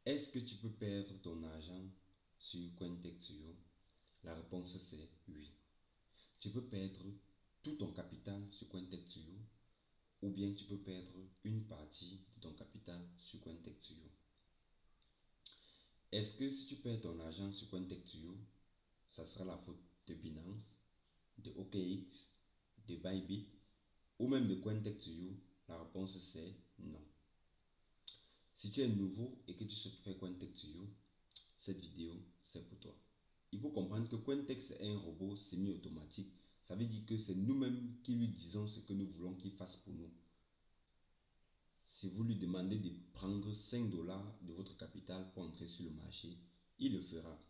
Est-ce que tu peux perdre ton argent sur CoinTech2? La réponse c'est oui. Tu peux perdre tout ton capital sur CoinTech2 ou bien tu peux perdre une partie de ton capital sur CoinTech2. Est-ce que si tu perds ton argent sur CoinTech2, ça sera la faute de Binance, de OKX, de Bybit ou même de CoinTech2? La réponse c'est non. Si tu es nouveau et que tu souhaites faire CoinTech2, cette vidéo c'est pour toi. Il faut comprendre que Cointex est un robot semi-automatique. Ça veut dire que c'est nous-mêmes qui lui disons ce que nous voulons qu'il fasse pour nous. Si vous lui demandez de prendre 5 dollars de votre capital pour entrer sur le marché, il le fera.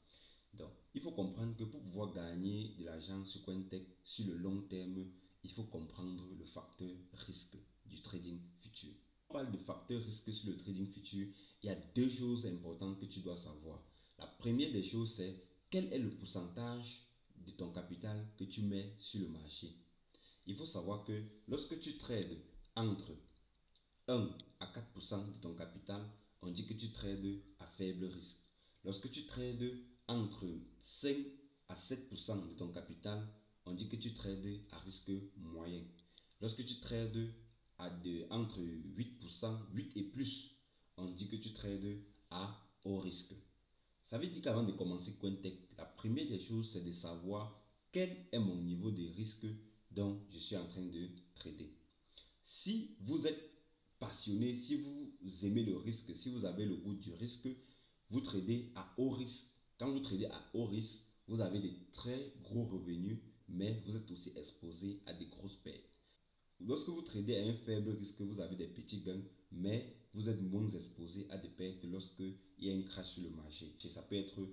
Donc, il faut comprendre que pour pouvoir gagner de l'argent sur Cointex sur le long terme, il faut comprendre le facteur risque du trading futur. On parle de facteur risque sur le trading futur. Il y a deux choses importantes que tu dois savoir. La première des choses, c'est quel est le pourcentage de ton capital que tu mets sur le marché. Il faut savoir que lorsque tu trades entre 1 à 4% de ton capital, on dit que tu trades à faible risque. Lorsque tu trades entre 5 à 7% de ton capital, on dit que tu trades à risque moyen. Lorsque tu trades entre 8%, 8 et plus, on dit que tu trades à haut risque. Ça veut dire qu'avant de commencer Cointech, la première des choses, c'est de savoir quel est mon niveau de risque dont je suis en train de trader. Si vous êtes passionné, si vous aimez le risque, si vous avez le goût du risque, vous tradez à haut risque. Quand vous tradez à haut risque, vous avez des très gros revenus, mais vous êtes aussi exposé à des grosses pertes. Lorsque vous tradez à un faible risque, vous avez des petits gains, mais vous êtes moins exposé à des pertes lorsqu'il y a un crash sur le marché. Ça peut être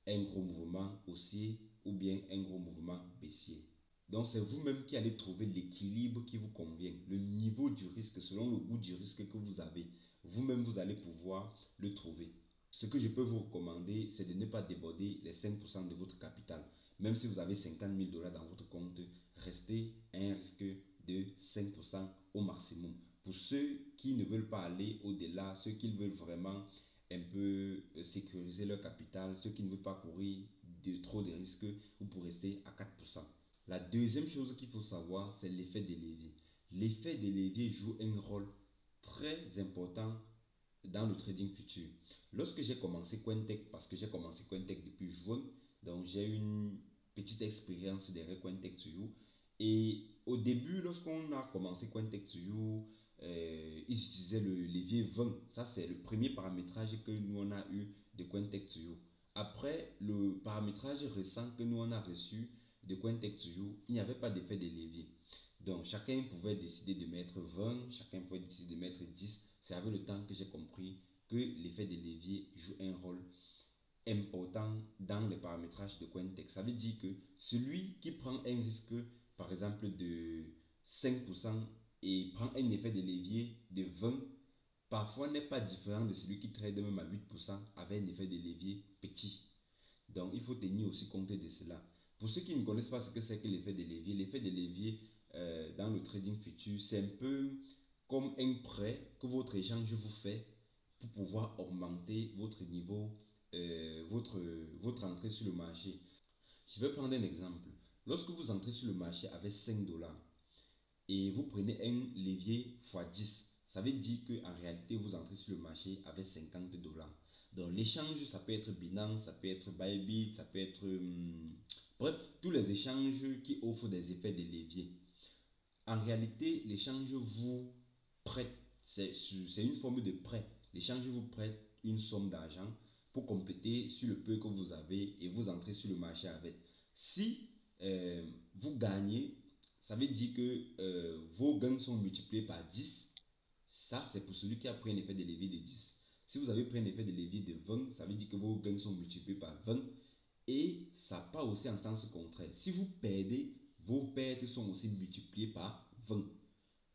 un gros mouvement haussier ou bien un gros mouvement baissier. Donc c'est vous-même qui allez trouver l'équilibre qui vous convient, le niveau du risque selon le goût du risque que vous avez. Vous-même, vous allez pouvoir le trouver. Ce que je peux vous recommander, c'est de ne pas déborder les 5% de votre capital. Même si vous avez 50 000 dollars dans votre compte, restez à un risque de 5% au maximum. Pour ceux qui ne veulent pas aller au-delà, ceux qui veulent vraiment un peu sécuriser leur capital, ceux qui ne veulent pas courir trop de risques, vous pouvez rester à 4%. La deuxième chose qu'il faut savoir, c'est l'effet de levier. L'effet de levier joue un rôle très important dans le trading futur. Lorsque j'ai commencé Cointech, parce que j'ai commencé Cointech depuis juin, donc j'ai une petite expérience derrière Cointech2. Et au début, lorsqu'on a commencé Cointech2, ils utilisaient le levier 20. Ça, c'est le premier paramétrage que nous on a eu de Cointech2. Après, le paramétrage récent que nous on a reçu de Cointech2, il n'y avait pas d'effet de levier. Donc, chacun pouvait décider de mettre 20, chacun pouvait décider de mettre 10. C'est avec le temps que j'ai compris que l'effet de levier joue un rôle important dans les paramétrages de Cointech. Ça veut dire que celui qui prend un risque, par exemple, de 5% et prend un effet de levier de 20, parfois n'est pas différent de celui qui trade même à 8% avec un effet de levier petit. Donc, il faut tenir aussi compte de cela. Pour ceux qui ne connaissent pas ce que c'est que l'effet de levier dans le trading futur, c'est un peu comme un prêt que votre échange vous fait pour pouvoir augmenter votre niveau, votre entrée sur le marché. Je vais prendre un exemple. Lorsque vous entrez sur le marché avec 5 dollars et vous prenez un levier x10, ça veut dire qu'en réalité, vous entrez sur le marché avec 50 dollars. Donc l'échange, ça peut être Binance, ça peut être Bybit, ça peut être... bref, tous les échanges qui offrent des effets de levier. En réalité, l'échange vous prête, c'est une forme de prêt. L'échange vous prête une somme d'argent pour compléter sur le peu que vous avez et vous entrez sur le marché avec. Si vous gagnez, ça veut dire que vos gains sont multipliés par 10. Ça, c'est pour celui qui a pris un effet de levier de 10. Si vous avez pris un effet de levier de 20, ça veut dire que vos gains sont multipliés par 20. Et ça part aussi en sens contraire. Si vous perdez, vos pertes sont aussi multipliées par 20.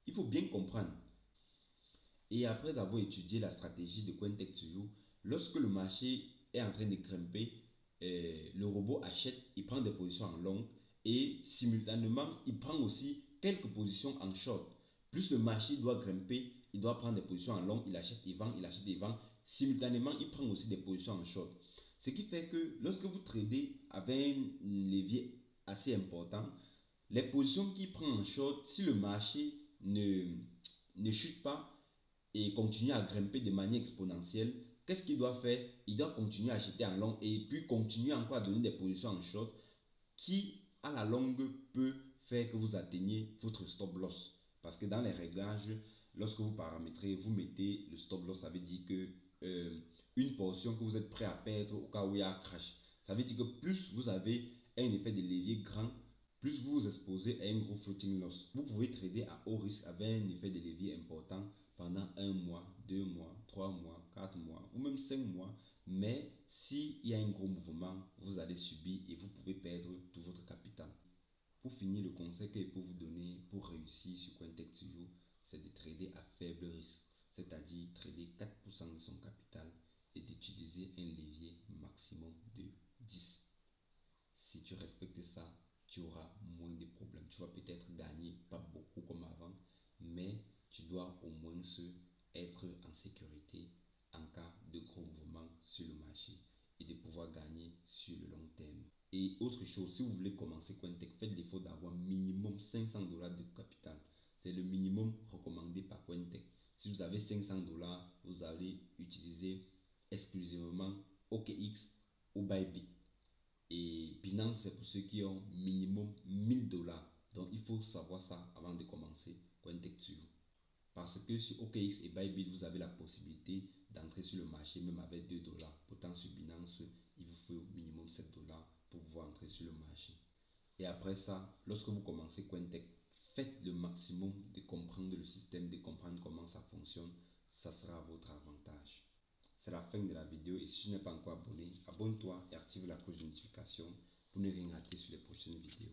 Il faut bien comprendre. Et après avoir étudié la stratégie de CoinTech2, lorsque le marché est en train de grimper, le robot achète, il prend des positions en long et simultanément, il prend aussi quelques positions en short. Plus le marché doit grimper, il doit prendre des positions en long, il achète et vend, il achète et vend. Simultanément, il prend aussi des positions en short. Ce qui fait que lorsque vous tradez avec un levier assez important, les positions qu'il prend en short, si le marché ne chute pas et continue à grimper de manière exponentielle, qu'est-ce qu'il doit faire? Il doit continuer à acheter en long et puis continuer encore à donner des positions en short qui, à la longue, peut faire que vous atteigniez votre stop loss. Parce que dans les réglages, lorsque vous paramétrez, vous mettez le stop loss, ça veut dire que une portion que vous êtes prêt à perdre au cas où il y a un crash. Ça veut dire que plus vous avez un effet de levier grand, plus vous vous exposez à un gros floating loss. Vous pouvez trader à haut risque avec un effet de levier important pendant 1 mois, 2 mois, 3 mois, 4 mois ou même 5 mois. Mais s'il y a un gros mouvement, vous allez subir et vous pouvez perdre tout votre capital. Pour finir, le conseil que je peux vous donner pour réussir sur CoinTech2You, c'est de trader à faible risque, c'est-à-dire trader 4% de son capital et d'utiliser un levier maximum de 10. Si tu respectes ça, tu auras moins de problèmes. Tu vas peut-être gagner, pas beaucoup comme avant, mais tu dois au moins être en sécurité en cas de gros mouvements sur le marché et de pouvoir gagner sur le long terme. Et autre chose, si vous voulez commencer CoinTech, faites l'effort d'avoir minimum 500 dollars de capital. C'est le minimum recommandé par CoinTech. Si vous avez 500 dollars, vous allez utiliser exclusivement OKX ou Bybit. Et Binance, c'est pour ceux qui ont minimum 1000 dollars. Donc, il faut savoir ça avant de commencer CoinTech2You. Parce que sur OKX et Bybit, vous avez la possibilité d'entrer sur le marché même avec 2 dollars. Pourtant, sur Binance, il vous faut minimum 7 dollars pour pouvoir entrer sur le marché. Et après ça, lorsque vous commencez CoinTech, faites le maximum de comprendre le système, de comprendre comment ça fonctionne. Ça sera à votre avantage. C'est la fin de la vidéo et si tu n'es pas encore abonné, abonne-toi et active la cloche de notification pour ne rien rater sur les prochaines vidéos.